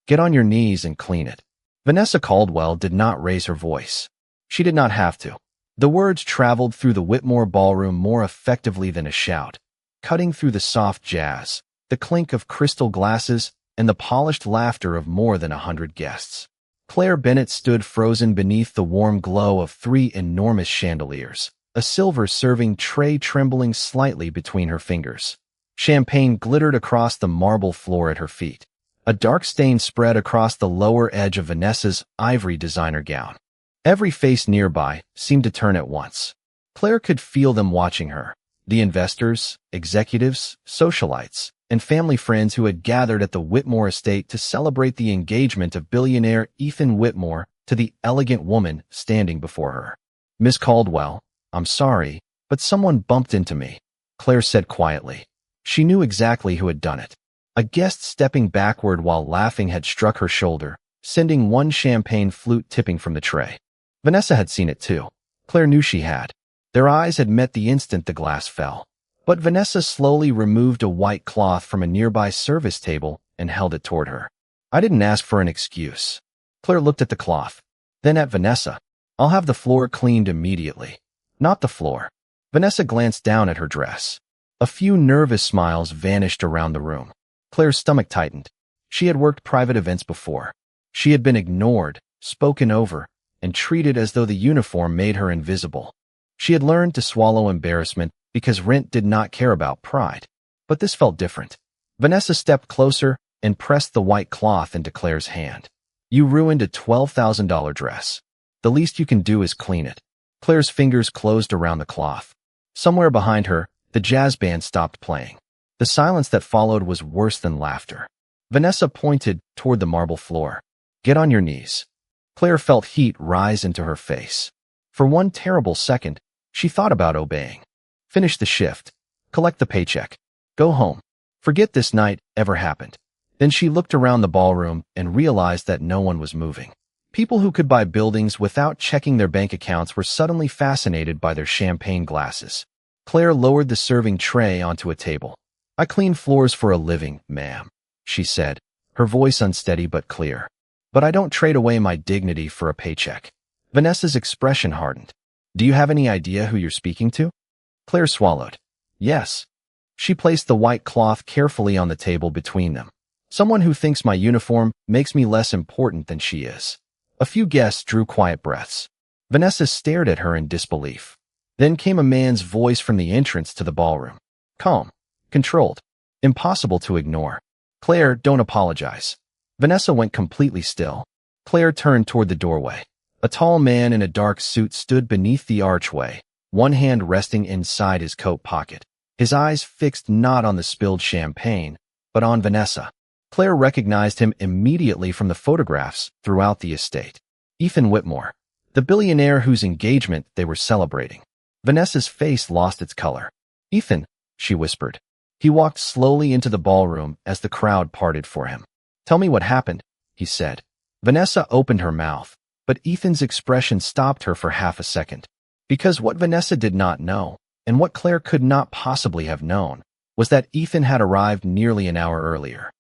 Get on your knees and clean it. Vanessa Caldwell did not raise her voice. She did not have to. The words traveled through the Whitmore ballroom more effectively than a shout, cutting through the soft jazz, the clink of crystal glasses, and the polished laughter of more than 100 guests. Claire Bennett stood frozen beneath the warm glow of 3 enormous chandeliers, a silver serving tray trembling slightly between her fingers. Champagne glittered across the marble floor at her feet. A dark stain spread across the lower edge of Vanessa's ivory designer gown. Every face nearby seemed to turn at once. Claire could feel them watching her. The investors, executives, socialites, and family friends who had gathered at the Whitmore estate to celebrate the engagement of billionaire Ethan Whitmore to the elegant woman standing before her. "Miss Caldwell, I'm sorry, but someone bumped into me," Claire said quietly. She knew exactly who had done it. A guest stepping backward while laughing had struck her shoulder, sending one champagne flute tipping from the tray. Vanessa had seen it too. Claire knew she had. Their eyes had met the instant the glass fell. But Vanessa slowly removed a white cloth from a nearby service table and held it toward her. "I didn't ask for an excuse." Claire looked at the cloth, then at Vanessa. "I'll have the floor cleaned immediately." "Not the floor." Vanessa glanced down at her dress. A few nervous smiles vanished around the room. Claire's stomach tightened. She had worked private events before. She had been ignored, spoken over, and treated as though the uniform made her invisible. She had learned to swallow embarrassment because rent did not care about pride. But this felt different. Vanessa stepped closer and pressed the white cloth into Claire's hand. "You ruined a $12,000 dress. The least you can do is clean it." Claire's fingers closed around the cloth. Somewhere behind her, the jazz band stopped playing. The silence that followed was worse than laughter. Vanessa pointed toward the marble floor. "Get on your knees." Claire felt heat rise into her face. For one terrible second, she thought about obeying. Finish the shift. Collect the paycheck. Go home. Forget this night ever happened. Then she looked around the ballroom and realized that no one was moving. People who could buy buildings without checking their bank accounts were suddenly fascinated by their champagne glasses. Claire lowered the serving tray onto a table. "I clean floors for a living, ma'am," she said, her voice unsteady but clear. "But I don't trade away my dignity for a paycheck." Vanessa's expression hardened. "Do you have any idea who you're speaking to?" Claire swallowed. "Yes." She placed the white cloth carefully on the table between them. "Someone who thinks my uniform makes me less important than she is." A few guests drew quiet breaths. Vanessa stared at her in disbelief. Then came a man's voice from the entrance to the ballroom. Calm. Controlled. Impossible to ignore. "Claire, don't apologize." Vanessa went completely still. Claire turned toward the doorway. A tall man in a dark suit stood beneath the archway, one hand resting inside his coat pocket, his eyes fixed not on the spilled champagne, but on Vanessa. Claire recognized him immediately from the photographs throughout the estate. Ethan Whitmore, the billionaire whose engagement they were celebrating. Vanessa's face lost its color. "Ethan," she whispered. He walked slowly into the ballroom as the crowd parted for him. "Tell me what happened," he said. Vanessa opened her mouth, but Ethan's expression stopped her for half a second. Because what Vanessa did not know, and what Claire could not possibly have known, was that Ethan had arrived nearly an hour earlier.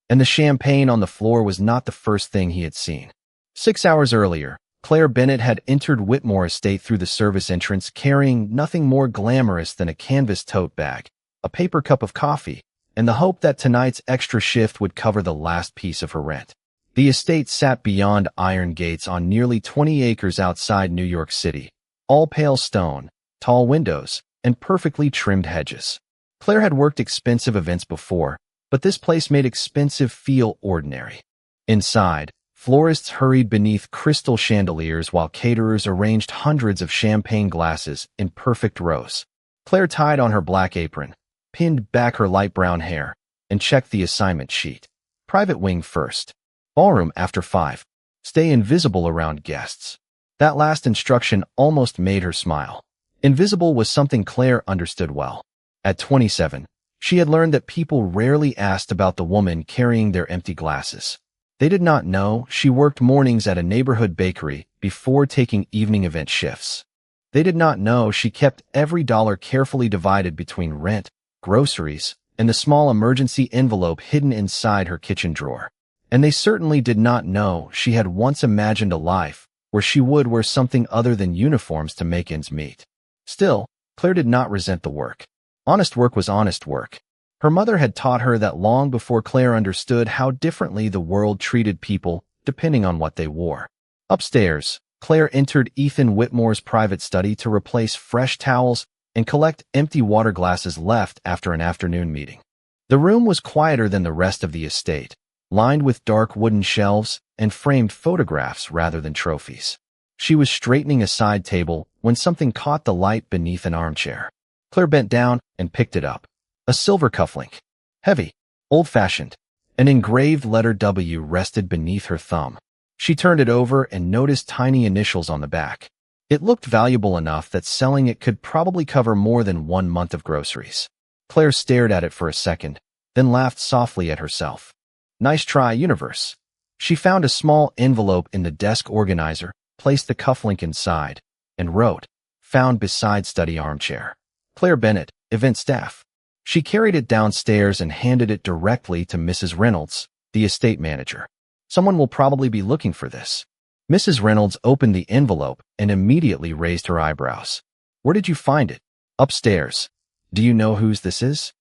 And the champagne on the floor was not the first thing he had seen. 6 hours earlier, Claire Bennett had entered Whitmore Estate through the service entrance carrying nothing more glamorous than a canvas tote bag, a paper cup of coffee, and the hope that tonight's extra shift would cover the last piece of her rent. The estate sat beyond iron gates on nearly 20 acres outside New York City, all pale stone, tall windows, and perfectly trimmed hedges. Claire had worked expensive events before, but this place made expensive feel ordinary. Inside, florists hurried beneath crystal chandeliers while caterers arranged hundreds of champagne glasses in perfect rows. Claire tied on her black apron, pinned back her light brown hair, and checked the assignment sheet. Private wing first. Ballroom after 5. Stay invisible around guests. That last instruction almost made her smile. Invisible was something Claire understood well. At 27, she had learned that people rarely asked about the woman carrying their empty glasses. They did not know she worked mornings at a neighborhood bakery before taking evening event shifts. They did not know she kept every dollar carefully divided between rent, groceries, and the small emergency envelope hidden inside her kitchen drawer. And they certainly did not know she had once imagined a life where she would wear something other than uniforms to make ends meet. Still, Claire did not resent the work. Honest work was honest work. Her mother had taught her that long before Claire understood how differently the world treated people depending on what they wore. Upstairs, Claire entered Ethan Whitmore's private study to replace fresh towels and collect empty water glasses left after an afternoon meeting. The room was quieter than the rest of the estate, lined with dark wooden shelves and framed photographs rather than trophies. She was straightening a side table when something caught the light beneath an armchair. Claire bent down and picked it up. A silver cufflink. Heavy, old-fashioned. An engraved letter W rested beneath her thumb. She turned it over and noticed tiny initials on the back. It looked valuable enough that selling it could probably cover more than 1 month of groceries. Claire stared at it for a second, then laughed softly at herself. Nice try, universe. She found a small envelope in the desk organizer, placed the cufflink inside, and wrote, "Found beside study armchair. Claire Bennett, event staff." She carried it downstairs and handed it directly to Mrs. Reynolds, the estate manager. "Someone will probably be looking for this." Mrs. Reynolds opened the envelope and immediately raised her eyebrows. "Where did you find it?" "Upstairs. Do you know whose this is?"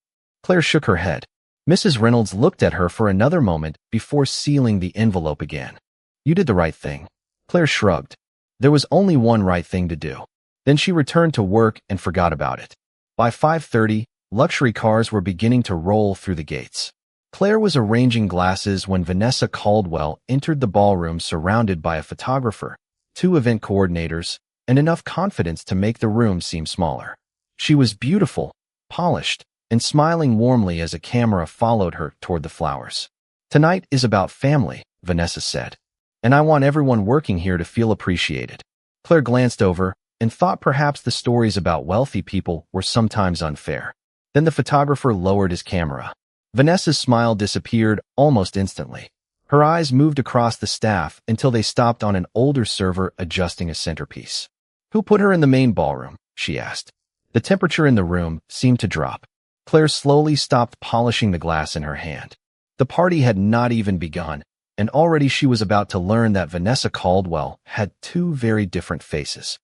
Claire shook her head. Mrs. Reynolds looked at her for another moment before sealing the envelope again. "You did the right thing." Claire shrugged. There was only one right thing to do. Then she returned to work and forgot about it. By 5:30, luxury cars were beginning to roll through the gates. Claire was arranging glasses when Vanessa Caldwell entered the ballroom surrounded by a photographer, 2 event coordinators, and enough confidence to make the room seem smaller. She was beautiful, polished, and smiling warmly as a camera followed her toward the flowers. "Tonight is about family," Vanessa said, "and I want everyone working here to feel appreciated." Claire glanced over and thought perhaps the stories about wealthy people were sometimes unfair. Then the photographer lowered his camera. Vanessa's smile disappeared almost instantly. Her eyes moved across the staff until they stopped on an older server adjusting a centerpiece. "Who put her in the main ballroom?" she asked. The temperature in the room seemed to drop. Claire slowly stopped polishing the glass in her hand. The party had not even begun, and already she was about to learn that Vanessa Caldwell had 2 very different faces.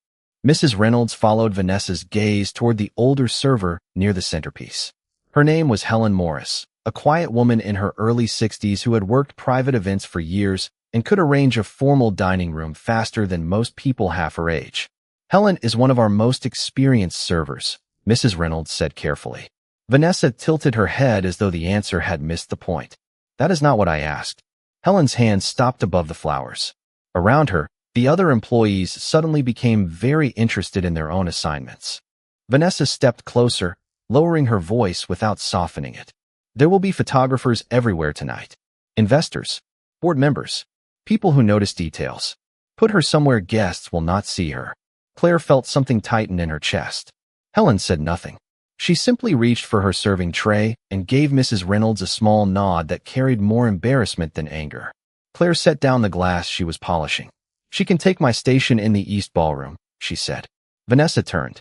Mrs. Reynolds followed Vanessa's gaze toward the older server near the centerpiece. Her name was Helen Morris, a quiet woman in her early 60s who had worked private events for years and could arrange a formal dining room faster than most people half her age. "Helen is one of our most experienced servers," Mrs. Reynolds said carefully. Vanessa tilted her head as though the answer had missed the point. "That is not what I asked." Helen's hand stopped above the flowers. Around her, the other employees suddenly became very interested in their own assignments. Vanessa stepped closer, lowering her voice without softening it. "There will be photographers everywhere tonight. Investors, board members, people who notice details. Put her somewhere guests will not see her." Claire felt something tighten in her chest. Helen said nothing. She simply reached for her serving tray and gave Mrs. Reynolds a small nod that carried more embarrassment than anger. Claire set down the glass she was polishing. "She can take my station in the East Ballroom," she said. Vanessa turned.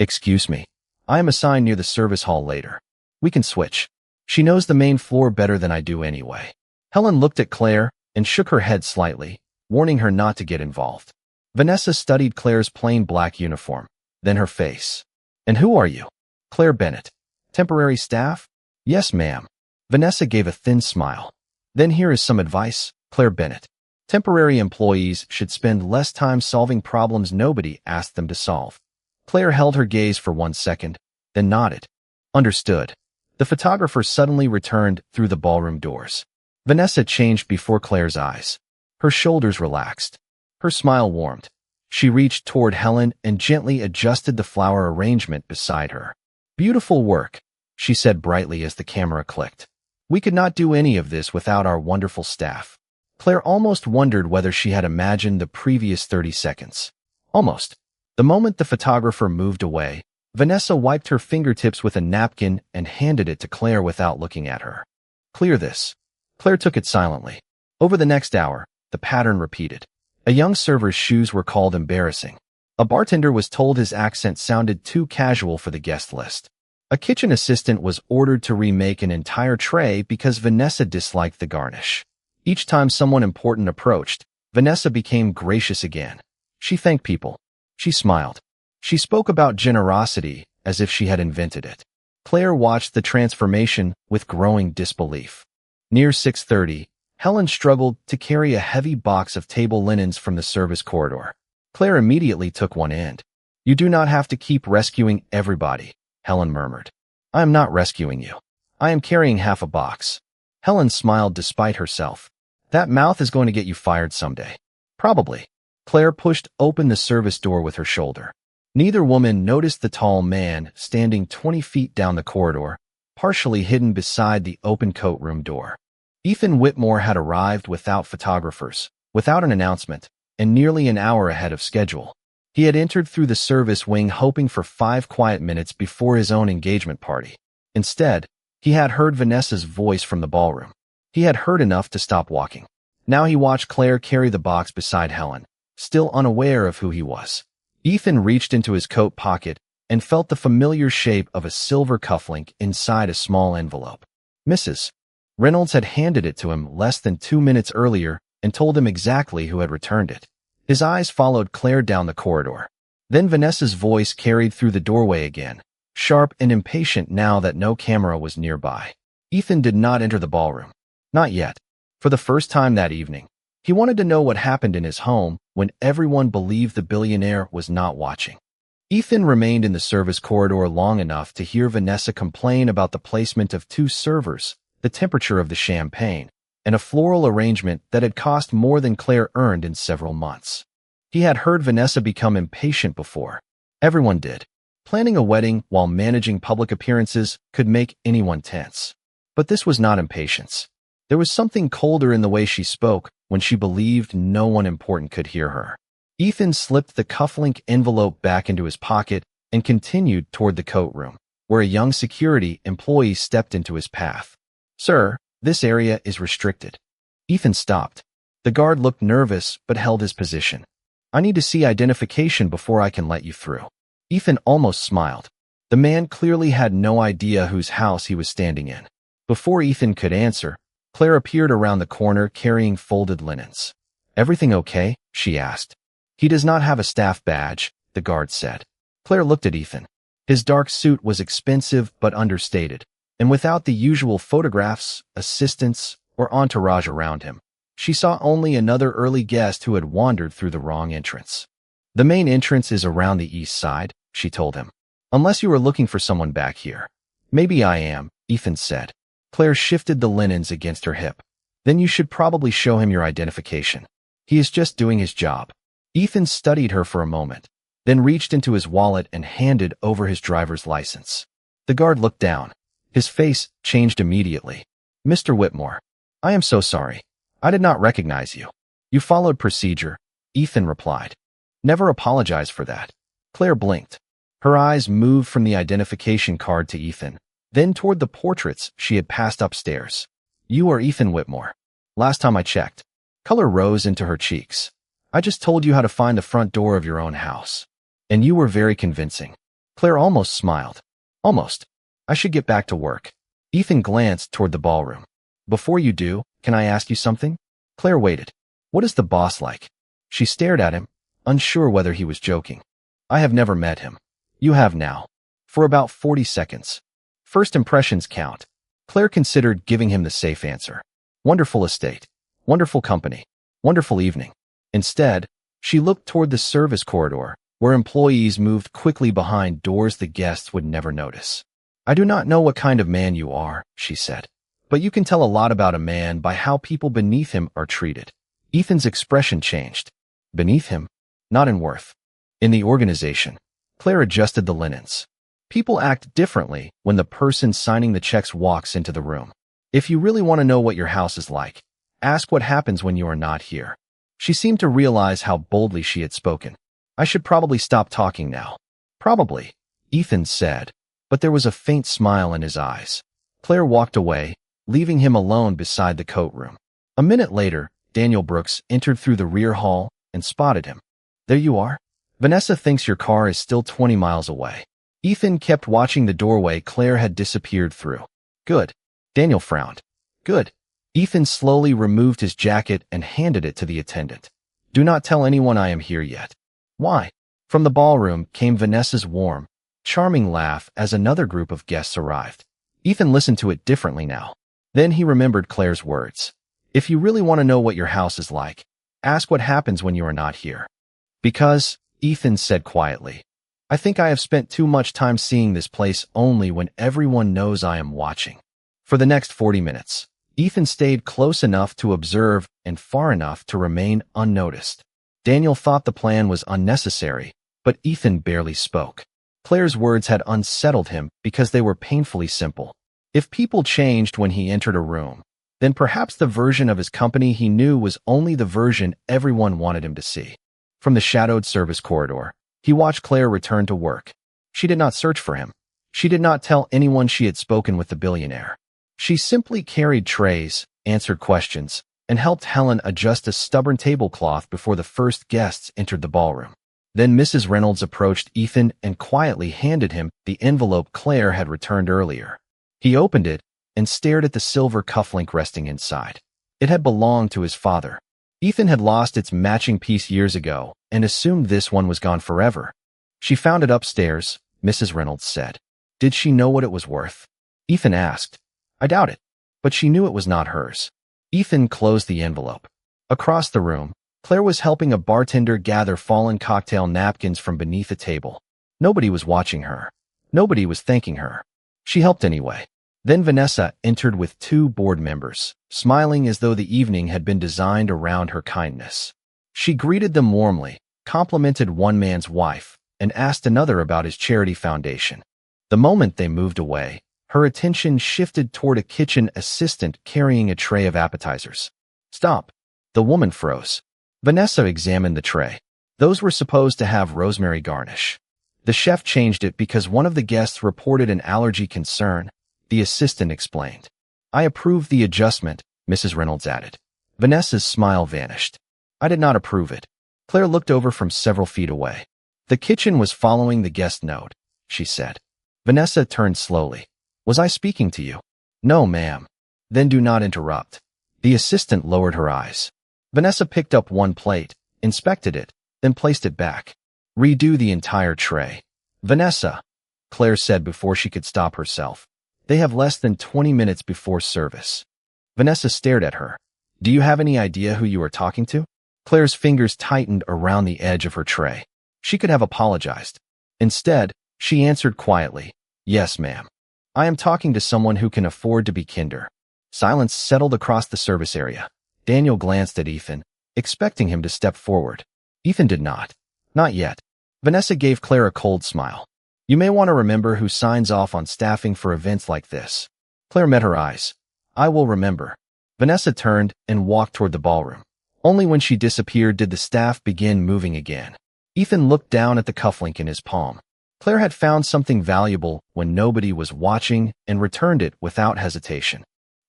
"Excuse me. I am assigned near the service hall later. We can switch. She knows the main floor better than I do anyway." Helen looked at Claire and shook her head slightly, warning her not to get involved. Vanessa studied Claire's plain black uniform, then her face. "And who are you?" "Claire Bennett. Temporary staff?" "Yes, ma'am." Vanessa gave a thin smile. "Then here is some advice, Claire Bennett. Temporary employees should spend less time solving problems nobody asked them to solve." Claire held her gaze for 1 second, then nodded. "Understood." The photographer suddenly returned through the ballroom doors. Vanessa changed before Claire's eyes. Her shoulders relaxed. Her smile warmed. She reached toward Helen and gently adjusted the flower arrangement beside her. "Beautiful work," she said brightly as the camera clicked. "We could not do any of this without our wonderful staff." Claire almost wondered whether she had imagined the previous 30 seconds. Almost. The moment the photographer moved away, Vanessa wiped her fingertips with a napkin and handed it to Claire without looking at her. "Clear this." Claire took it silently. Over the next hour, the pattern repeated. A young server's shoes were called embarrassing. A bartender was told his accent sounded too casual for the guest list. A kitchen assistant was ordered to remake an entire tray because Vanessa disliked the garnish. Each time someone important approached, Vanessa became gracious again. She thanked people. She smiled. She spoke about generosity as if she had invented it. Claire watched the transformation with growing disbelief. Near 6:30, Helen struggled to carry a heavy box of table linens from the service corridor. Claire immediately took one end. "You do not have to keep rescuing everybody," Helen murmured. "I am not rescuing you. I am carrying half a box." Helen smiled despite herself. "That mouth is going to get you fired someday." "Probably." Claire pushed open the service door with her shoulder. Neither woman noticed the tall man standing 20 feet down the corridor, partially hidden beside the open coat room door. Ethan Whitmore had arrived without photographers, without an announcement, and nearly an hour ahead of schedule. He had entered through the service wing hoping for 5 quiet minutes before his own engagement party. Instead, he had heard Vanessa's voice from the ballroom. He had heard enough to stop walking. Now he watched Claire carry the box beside Helen, still unaware of who he was. Ethan reached into his coat pocket and felt the familiar shape of a silver cufflink inside a small envelope. Mrs. Reynolds had handed it to him less than 2 minutes earlier and told him exactly who had returned it. His eyes followed Claire down the corridor. Then Vanessa's voice carried through the doorway again, sharp and impatient now that no camera was nearby. Ethan did not enter the ballroom. Not yet. For the first time that evening, he wanted to know what happened in his home when everyone believed the billionaire was not watching. Ethan remained in the service corridor long enough to hear Vanessa complain about the placement of 2 servers, the temperature of the champagne, and a floral arrangement that had cost more than Claire earned in several months. He had heard Vanessa become impatient before. Everyone did. Planning a wedding while managing public appearances could make anyone tense. But this was not impatience. There was something colder in the way she spoke when she believed no one important could hear her. Ethan slipped the cufflink envelope back into his pocket and continued toward the coat room, where a young security employee stepped into his path. "Sir, this area is restricted." Ethan stopped. The guard looked nervous but held his position. "I need to see identification before I can let you through." Ethan almost smiled. The man clearly had no idea whose house he was standing in. Before Ethan could answer, Claire appeared around the corner carrying folded linens. "Everything okay?" she asked. "He does not have a staff badge," the guard said. Claire looked at Ethan. His dark suit was expensive but understated, and without the usual photographs, assistants, or entourage around him, she saw only another early guest who had wandered through the wrong entrance. "The main entrance is around the east side," she told him. "Unless you are looking for someone back here." "Maybe I am," Ethan said. Claire shifted the linens against her hip. "Then you should probably show him your identification. He is just doing his job." Ethan studied her for a moment, then reached into his wallet and handed over his driver's license. The guard looked down. His face changed immediately. "Mr. Whitmore, I am so sorry. I did not recognize you." "You followed procedure," Ethan replied. "Never apologize for that." Claire blinked. Her eyes moved from the identification card to Ethan, then toward the portraits she had passed upstairs. "You are Ethan Whitmore. Last time I checked." Color rose into her cheeks. "I just told you how to find the front door of your own house. And you were very convincing." Claire almost smiled. "Almost. I should get back to work." Ethan glanced toward the ballroom. "Before you do, can I ask you something?" Claire waited. "What is the boss like?" She stared at him, unsure whether he was joking. "I have never met him." "You have now." For about 40 seconds. First impressions count. Claire considered giving him the safe answer. Wonderful estate. Wonderful company. Wonderful evening. Instead, she looked toward the service corridor, where employees moved quickly behind doors the guests would never notice. "I do not know what kind of man you are," she said, "but you can tell a lot about a man by how people beneath him are treated." Ethan's expression changed. Beneath him? Not in worth. In the organization. Claire adjusted the linens. People act differently when the person signing the checks walks into the room. If you really want to know what your house is like, ask what happens when you are not here. She seemed to realize how boldly she had spoken. "I should probably stop talking now." "Probably," Ethan said, but there was a faint smile in his eyes. Claire walked away, leaving him alone beside the coat room. A minute later, Daniel Brooks entered through the rear hall and spotted him. "There you are. Vanessa thinks your car is still 20 miles away." Ethan kept watching the doorway Claire had disappeared through. "Good." Daniel frowned. "Good." Ethan slowly removed his jacket and handed it to the attendant. Do not tell anyone I am here yet. Why? From the ballroom came Vanessa's warm, charming laugh as another group of guests arrived. Ethan listened to it differently now. Then he remembered Claire's words. If you really want to know what your house is like, ask what happens when you are not here. Because, Ethan said quietly, I think I have spent too much time seeing this place only when everyone knows I am watching. For the next 40 minutes, Ethan stayed close enough to observe and far enough to remain unnoticed. Daniel thought the plan was unnecessary, but Ethan barely spoke. Claire's words had unsettled him because they were painfully simple. If people changed when he entered a room, then perhaps the version of his company he knew was only the version everyone wanted him to see. From the shadowed service corridor, he watched Claire return to work. She did not search for him. She did not tell anyone she had spoken with the billionaire. She simply carried trays, answered questions, and helped Helen adjust a stubborn tablecloth before the first guests entered the ballroom. Then Mrs. Reynolds approached Ethan and quietly handed him the envelope Claire had returned earlier. He opened it and stared at the silver cufflink resting inside. It had belonged to his father. Ethan had lost its matching piece years ago and assumed this one was gone forever. She found it upstairs, Mrs. Reynolds said. Did she know what it was worth? Ethan asked. I doubt it, but she knew it was not hers. Ethan closed the envelope. Across the room, Claire was helping a bartender gather fallen cocktail napkins from beneath a table. Nobody was watching her. Nobody was thanking her. She helped anyway. Then Vanessa entered with 2 board members, smiling as though the evening had been designed around her kindness. She greeted them warmly, complimented one man's wife, and asked another about his charity foundation. The moment they moved away, her attention shifted toward a kitchen assistant carrying a tray of appetizers. Stop. The woman froze. Vanessa examined the tray. Those were supposed to have rosemary garnish. The chef changed it because one of the guests reported an allergy concern, the assistant explained. I approved the adjustment, Mrs. Reynolds added. Vanessa's smile vanished. I did not approve it. Claire looked over from several feet away. The kitchen was following the guest note, she said. Vanessa turned slowly. Was I speaking to you? No, ma'am. Then do not interrupt. The assistant lowered her eyes. Vanessa picked up one plate, inspected it, then placed it back. Redo the entire tray. Vanessa, Claire said before she could stop herself. They have less than 20 minutes before service. Vanessa stared at her. Do you have any idea who you are talking to? Claire's fingers tightened around the edge of her tray. She could have apologized. Instead, she answered quietly, Yes, ma'am. I am talking to someone who can afford to be kinder. Silence settled across the service area. Daniel glanced at Ethan, expecting him to step forward. Ethan did not. Not yet. Vanessa gave Claire a cold smile. You may want to remember who signs off on staffing for events like this. Claire met her eyes. I will remember. Vanessa turned and walked toward the ballroom. Only when she disappeared did the staff begin moving again. Ethan looked down at the cufflink in his palm. Claire had found something valuable when nobody was watching and returned it without hesitation.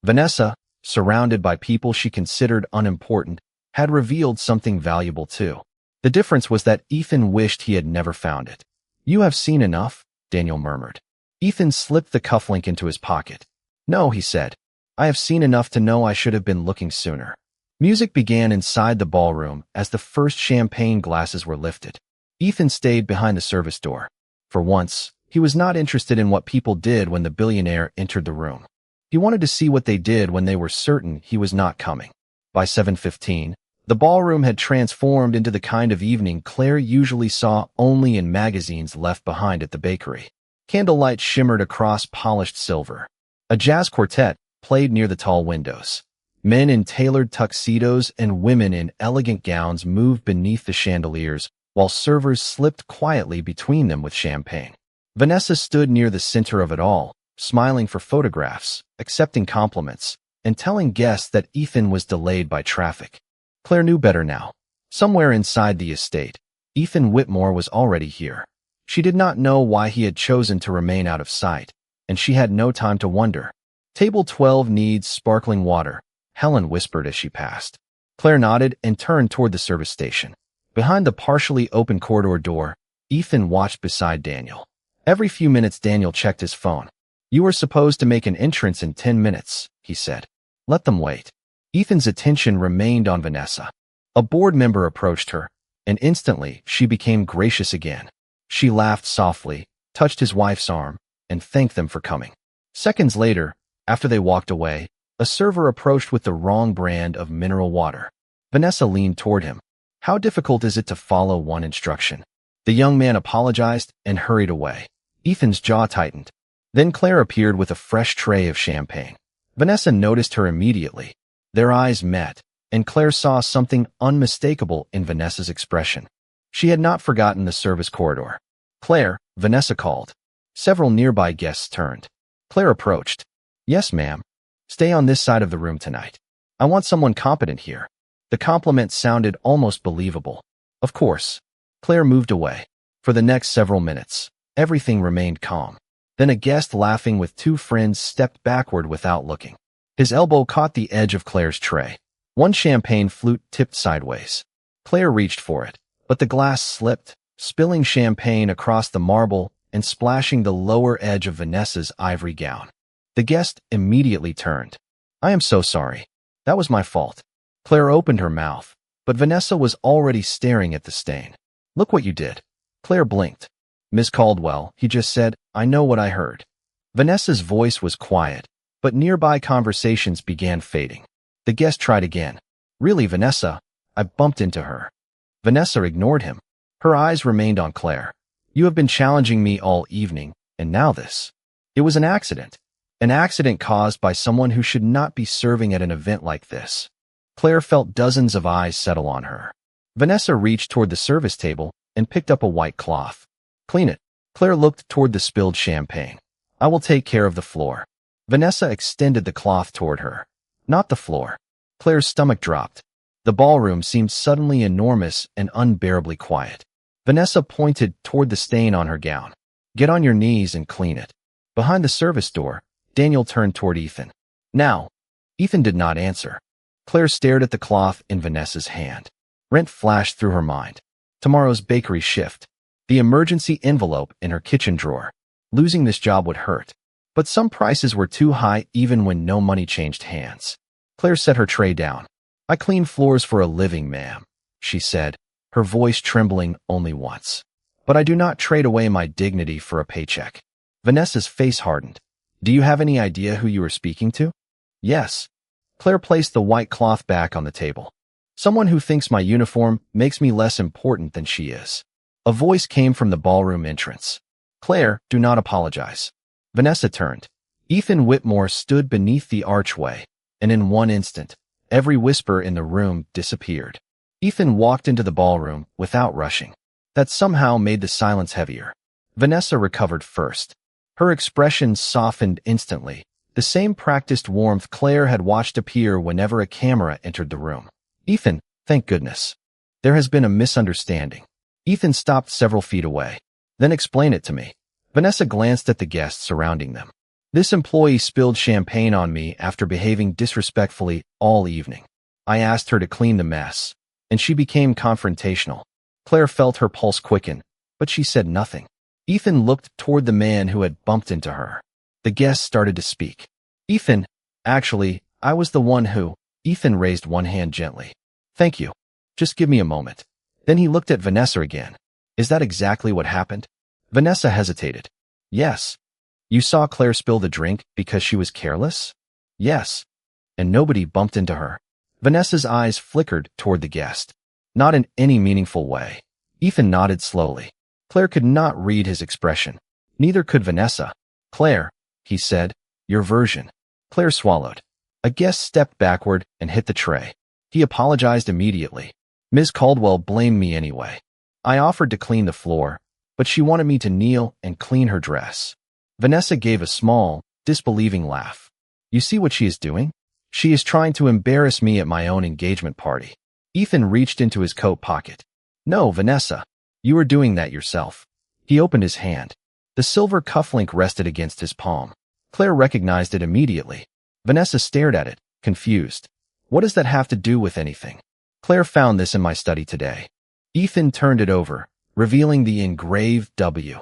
Vanessa, surrounded by people she considered unimportant, had revealed something valuable too. The difference was that Ethan wished he had never found it. You have seen enough, Daniel murmured. Ethan slipped the cufflink into his pocket. No, he said. I have seen enough to know I should have been looking sooner. Music began inside the ballroom as the first champagne glasses were lifted. Ethan stayed behind the service door. For once, he was not interested in what people did when the billionaire entered the room. He wanted to see what they did when they were certain he was not coming. By 7:15, the ballroom had transformed into the kind of evening Claire usually saw only in magazines left behind at the bakery. Candlelight shimmered across polished silver. A jazz quartet played near the tall windows. Men in tailored tuxedos and women in elegant gowns moved beneath the chandeliers, while servers slipped quietly between them with champagne. Vanessa stood near the center of it all, smiling for photographs, accepting compliments, and telling guests that Ethan was delayed by traffic. Claire knew better now. Somewhere inside the estate, Ethan Whitmore was already here. She did not know why he had chosen to remain out of sight, and she had no time to wonder. Table 12 needs sparkling water, Helen whispered as she passed. Claire nodded and turned toward the service station. Behind the partially open corridor door, Ethan watched beside Daniel. Every few minutes Daniel checked his phone. You are supposed to make an entrance in 10 minutes, he said. Let them wait. Ethan's attention remained on Vanessa. A board member approached her, and instantly she became gracious again. She laughed softly, touched his wife's arm, and thanked them for coming. Seconds later, after they walked away, a server approached with the wrong brand of mineral water. Vanessa leaned toward him. How difficult is it to follow one instruction? The young man apologized and hurried away. Ethan's jaw tightened. Then Claire appeared with a fresh tray of champagne. Vanessa noticed her immediately. Their eyes met, and Claire saw something unmistakable in Vanessa's expression. She had not forgotten the service corridor. "Claire," Vanessa called. Several nearby guests turned. Claire approached. "Yes, ma'am. Stay on this side of the room tonight. I want someone competent here." The compliment sounded almost believable. Of course. Claire moved away. For the next several minutes, everything remained calm. Then a guest laughing with two friends stepped backward without looking. His elbow caught the edge of Claire's tray. One champagne flute tipped sideways. Claire reached for it, but the glass slipped, spilling champagne across the marble and splashing the lower edge of Vanessa's ivory gown. The guest immediately turned. "I am so sorry. That was my fault." Claire opened her mouth, but Vanessa was already staring at the stain. "Look what you did." Claire blinked. "Miss Caldwell," he just said, "I know what I heard." Vanessa's voice was quiet, but nearby conversations began fading. The guest tried again. "Really, Vanessa, I bumped into her." Vanessa ignored him. Her eyes remained on Claire. "You have been challenging me all evening, and now this." It was an accident. An accident caused by someone who should not be serving at an event like this. Claire felt dozens of eyes settle on her. Vanessa reached toward the service table and picked up a white cloth. "Clean it." Claire looked toward the spilled champagne. "I will take care of the floor." Vanessa extended the cloth toward her. "Not the floor." Claire's stomach dropped. The ballroom seemed suddenly enormous and unbearably quiet. Vanessa pointed toward the stain on her gown. "Get on your knees and clean it." Behind the service door, Daniel turned toward Ethan. "Now." Ethan did not answer. Claire stared at the cloth in Vanessa's hand. Rent flashed through her mind. Tomorrow's bakery shift. The emergency envelope in her kitchen drawer. Losing this job would hurt. But some prices were too high even when no money changed hands. Claire set her tray down. "I clean floors for a living, ma'am," she said, her voice trembling only once. "But I do not trade away my dignity for a paycheck." Vanessa's face hardened. "Do you have any idea who you are speaking to?" "Yes." Claire placed the white cloth back on the table. "Someone who thinks my uniform makes me less important than she is." A voice came from the ballroom entrance. "Claire, do not apologize." Vanessa turned. Ethan Whitmore stood beneath the archway, and in one instant, every whisper in the room disappeared. Ethan walked into the ballroom without rushing. That somehow made the silence heavier. Vanessa recovered first. Her expression softened instantly, the same practiced warmth Claire had watched appear whenever a camera entered the room. "Ethan, thank goodness. There has been a misunderstanding." Ethan stopped several feet away. "Then explain it to me." Vanessa glanced at the guests surrounding them. "This employee spilled champagne on me after behaving disrespectfully all evening. I asked her to clean the mess, and she became confrontational." Claire felt her pulse quicken, but she said nothing. Ethan looked toward the man who had bumped into her. The guests started to speak. "Ethan, actually, I was the one who—" Ethan raised one hand gently. "Thank you. Just give me a moment." Then he looked at Vanessa again. "Is that exactly what happened?" Vanessa hesitated. "Yes." "You saw Claire spill the drink because she was careless?" "Yes." "And nobody bumped into her?" Vanessa's eyes flickered toward the guest. "Not in any meaningful way." Ethan nodded slowly. Claire could not read his expression. Neither could Vanessa. "Claire," he said, "your version." Claire swallowed. A guest stepped backward and hit the tray. He apologized immediately. "Ms. Caldwell blamed me anyway. I offered to clean the floor, but she wanted me to kneel and clean her dress." Vanessa gave a small, disbelieving laugh. "You see what she is doing? She is trying to embarrass me at my own engagement party." Ethan reached into his coat pocket. "No, Vanessa. You are doing that yourself." He opened his hand. The silver cufflink rested against his palm. Claire recognized it immediately. Vanessa stared at it, confused. "What does that have to do with anything?" "Claire found this in my study today." Ethan turned it over, revealing the engraved W.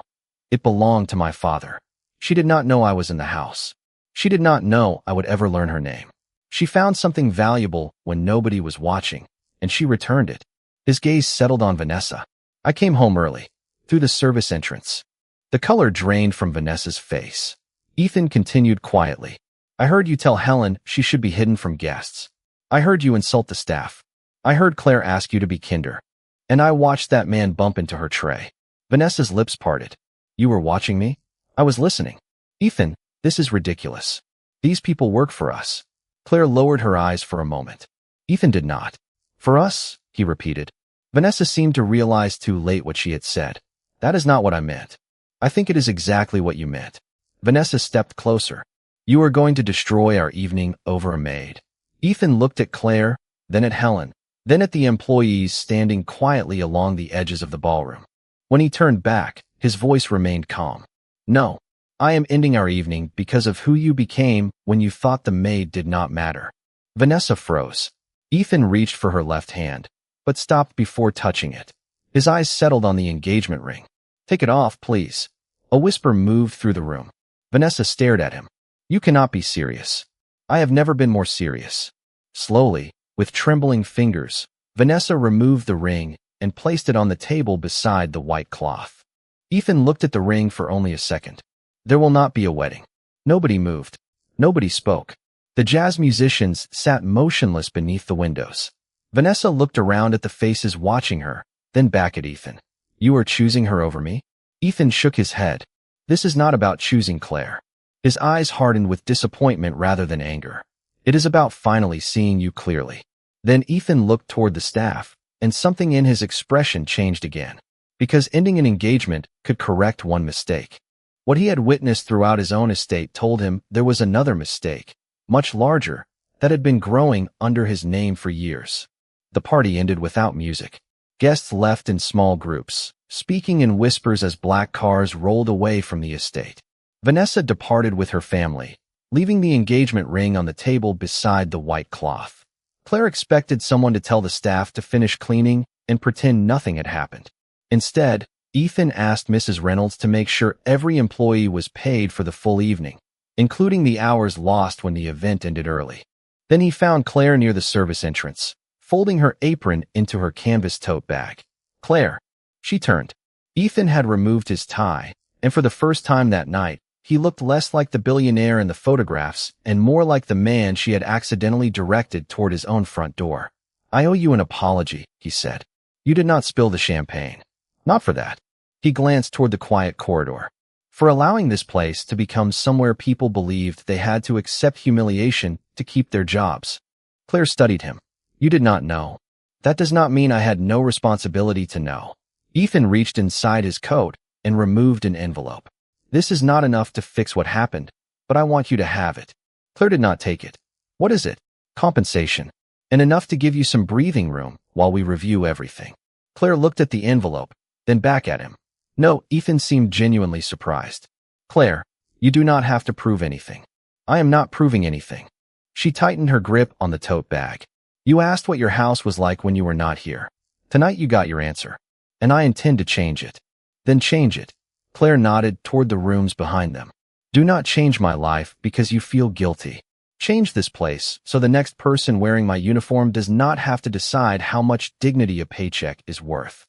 "It belonged to my father. She did not know I was in the house. She did not know I would ever learn her name. She found something valuable when nobody was watching, and she returned it. His gaze settled on Vanessa. I came home early, through the service entrance. The color drained from Vanessa's face. Ethan continued quietly. I heard you tell Helen she should be hidden from guests. I heard you insult the staff. I heard Claire ask you to be kinder. And I watched that man bump into her tray. Vanessa's lips parted. You were watching me? I was listening. Ethan, this is ridiculous. These people work for us. Claire lowered her eyes for a moment. Ethan did not. For us, he repeated. Vanessa seemed to realize too late what she had said. That is not what I meant. I think it is exactly what you meant. Vanessa stepped closer. You are going to destroy our evening over a maid. Ethan looked at Claire, then at Helen, then at the employees standing quietly along the edges of the ballroom. When he turned back, his voice remained calm. No, I am ending our evening because of who you became when you thought the maid did not matter. Vanessa froze. Ethan reached for her left hand, but stopped before touching it. His eyes settled on the engagement ring. Take it off, please. A whisper moved through the room. Vanessa stared at him. You cannot be serious. I have never been more serious. Slowly, with trembling fingers, Vanessa removed the ring and placed it on the table beside the white cloth. Ethan looked at the ring for only a second. There will not be a wedding. Nobody moved. Nobody spoke. The jazz musicians sat motionless beneath the windows. Vanessa looked around at the faces watching her, then back at Ethan. You are choosing her over me? Ethan shook his head. This is not about choosing Claire. His eyes hardened with disappointment rather than anger. It is about finally seeing you clearly. Then Ethan looked toward the staff, and something in his expression changed again. Because ending an engagement could correct one mistake. What he had witnessed throughout his own estate told him there was another mistake, much larger, that had been growing under his name for years. The party ended without music. Guests left in small groups, speaking in whispers as black cars rolled away from the estate. Vanessa departed with her family, leaving the engagement ring on the table beside the white cloth. Claire expected someone to tell the staff to finish cleaning and pretend nothing had happened. Instead, Ethan asked Mrs. Reynolds to make sure every employee was paid for the full evening, including the hours lost when the event ended early. Then he found Claire near the service entrance, folding her apron into her canvas tote bag. Claire. She turned. Ethan had removed his tie, and for the first time that night, he looked less like the billionaire in the photographs and more like the man she had accidentally directed toward his own front door. I owe you an apology, he said. You did not spill the champagne. Not for that. He glanced toward the quiet corridor. For allowing this place to become somewhere people believed they had to accept humiliation to keep their jobs. Claire studied him. You did not know. That does not mean I had no responsibility to know. Ethan reached inside his coat and removed an envelope. This is not enough to fix what happened, but I want you to have it. Claire did not take it. What is it? Compensation. And enough to give you some breathing room while we review everything. Claire looked at the envelope, then back at him. No, Ethan seemed genuinely surprised. Claire, you do not have to prove anything. I am not proving anything. She tightened her grip on the tote bag. You asked what your house was like when you were not here. Tonight you got your answer. And I intend to change it. Then change it. Claire nodded toward the rooms behind them. Do not change my life because you feel guilty. Change this place so the next person wearing my uniform does not have to decide how much dignity a paycheck is worth.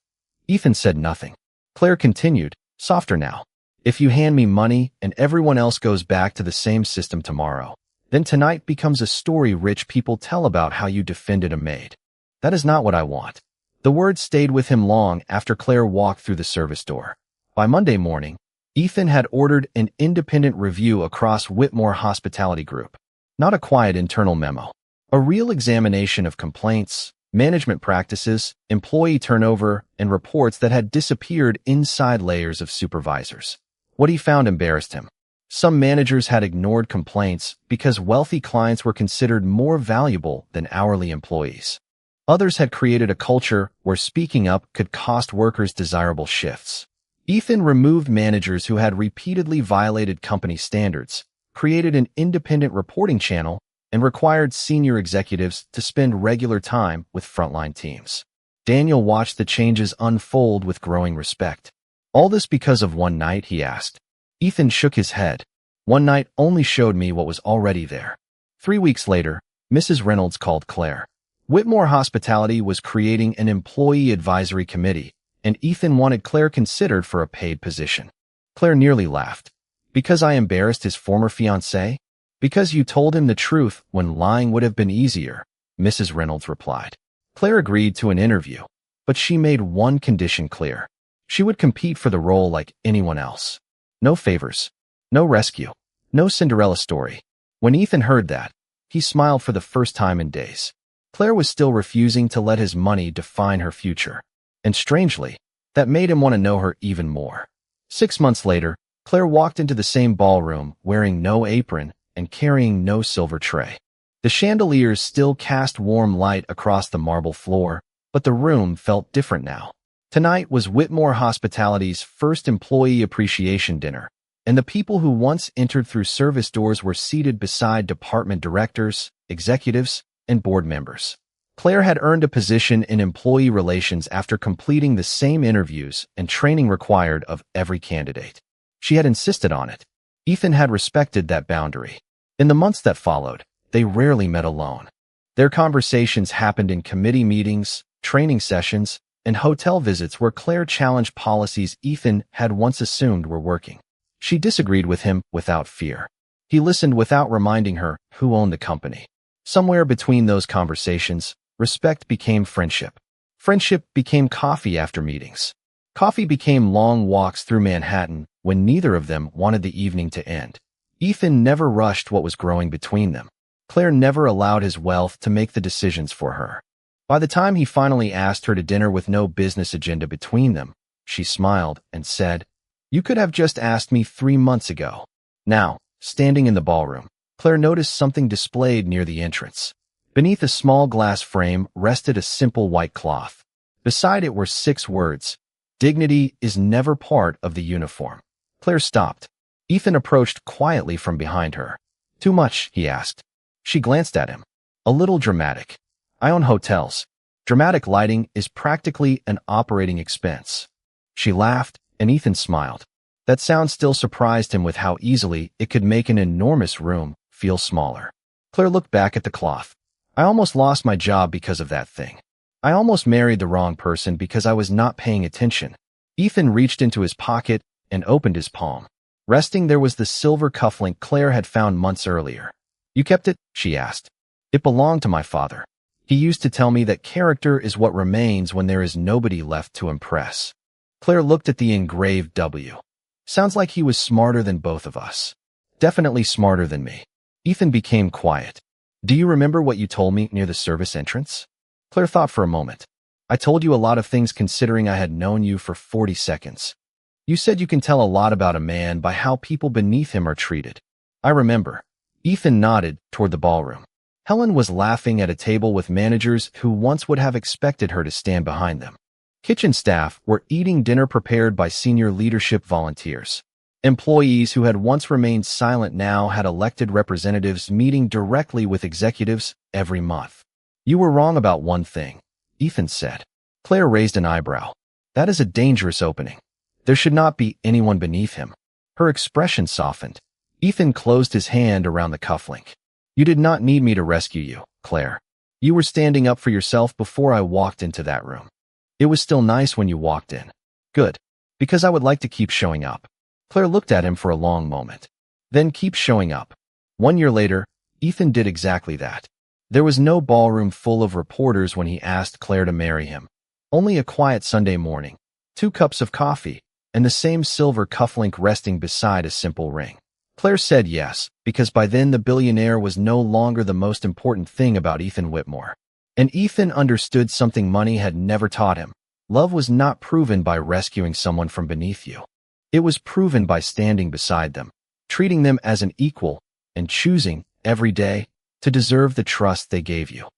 Ethan said nothing. Claire continued, softer now. If you hand me money and everyone else goes back to the same system tomorrow, then tonight becomes a story rich people tell about how you defended a maid. That is not what I want. The words stayed with him long after Claire walked through the service door. By Monday morning, Ethan had ordered an independent review across Whitmore Hospitality Group. Not a quiet internal memo. A real examination of complaints, management practices, employee turnover, and reports that had disappeared inside layers of supervisors. What he found embarrassed him. Some managers had ignored complaints because wealthy clients were considered more valuable than hourly employees. Others had created a culture where speaking up could cost workers desirable shifts. Ethan removed managers who had repeatedly violated company standards, created an independent reporting channel, and required senior executives to spend regular time with frontline teams. Daniel watched the changes unfold with growing respect. All this because of one night, he asked. Ethan shook his head. One night only showed me what was already there. 3 weeks later, Mrs. Reynolds called Claire. Whitmore Hospitality was creating an employee advisory committee, and Ethan wanted Claire considered for a paid position. Claire nearly laughed. Because I embarrassed his former fiancée? Because you told him the truth when lying would have been easier, Mrs. Reynolds replied. Claire agreed to an interview, but she made one condition clear. She would compete for the role like anyone else. No favors, no rescue, no Cinderella story. When Ethan heard that, he smiled for the first time in days. Claire was still refusing to let his money define her future. And strangely, that made him want to know her even more. 6 months later, Claire walked into the same ballroom wearing no apron and carrying no silver tray. The chandeliers still cast warm light across the marble floor, but the room felt different now. Tonight was Whitmore Hospitality's first employee appreciation dinner, and the people who once entered through service doors were seated beside department directors, executives, and board members. Claire had earned a position in employee relations after completing the same interviews and training required of every candidate. She had insisted on it. Ethan had respected that boundary. In the months that followed, they rarely met alone. Their conversations happened in committee meetings, training sessions, and hotel visits where Claire challenged policies Ethan had once assumed were working. She disagreed with him without fear. He listened without reminding her who owned the company. Somewhere between those conversations, respect became friendship. Friendship became coffee after meetings. Coffee became long walks through Manhattan when neither of them wanted the evening to end. Ethan never rushed what was growing between them. Claire never allowed his wealth to make the decisions for her. By the time he finally asked her to dinner with no business agenda between them, she smiled and said, "You could have just asked me 3 months ago." Now, standing in the ballroom, Claire noticed something displayed near the entrance. Beneath a small glass frame rested a simple white cloth. Beside it were 6 words: "Dignity is never part of the uniform." Claire stopped. Ethan approached quietly from behind her. "Too much?" he asked. She glanced at him. "A little dramatic. I own hotels. Dramatic lighting is practically an operating expense." She laughed, and Ethan smiled. That sound still surprised him with how easily it could make an enormous room feel smaller. Claire looked back at the cloth. "I almost lost my job because of that thing. I almost married the wrong person because I was not paying attention." Ethan reached into his pocket and opened his palm. Resting there was the silver cufflink Claire had found months earlier. "You kept it?" she asked. "It belonged to my father. He used to tell me that character is what remains when there is nobody left to impress." Claire looked at the engraved W. "Sounds like he was smarter than both of us. Definitely smarter than me." Ethan became quiet. "Do you remember what you told me near the service entrance?" Claire thought for a moment. "I told you a lot of things considering I had known you for 40 seconds. You said you can tell a lot about a man by how people beneath him are treated." "I remember." Ethan nodded toward the ballroom. Helen was laughing at a table with managers who once would have expected her to stand behind them. Kitchen staff were eating dinner prepared by senior leadership volunteers. Employees who had once remained silent now had elected representatives meeting directly with executives every month. "You were wrong about one thing," Ethan said. Claire raised an eyebrow. "That is a dangerous opening. There should not be anyone beneath him." Her expression softened. Ethan closed his hand around the cufflink. "You did not need me to rescue you, Claire. You were standing up for yourself before I walked into that room. It was still nice when you walked in." "Good. Because I would like to keep showing up." Claire looked at him for a long moment. "Then keep showing up." 1 year later, Ethan did exactly that. There was no ballroom full of reporters when he asked Claire to marry him. Only a quiet Sunday morning, 2 cups of coffee, and the same silver cufflink resting beside a simple ring. Claire said yes, because by then the billionaire was no longer the most important thing about Ethan Whitmore. And Ethan understood something money had never taught him. Love was not proven by rescuing someone from beneath you. It was proven by standing beside them, treating them as an equal, and choosing, every day, to deserve the trust they gave you.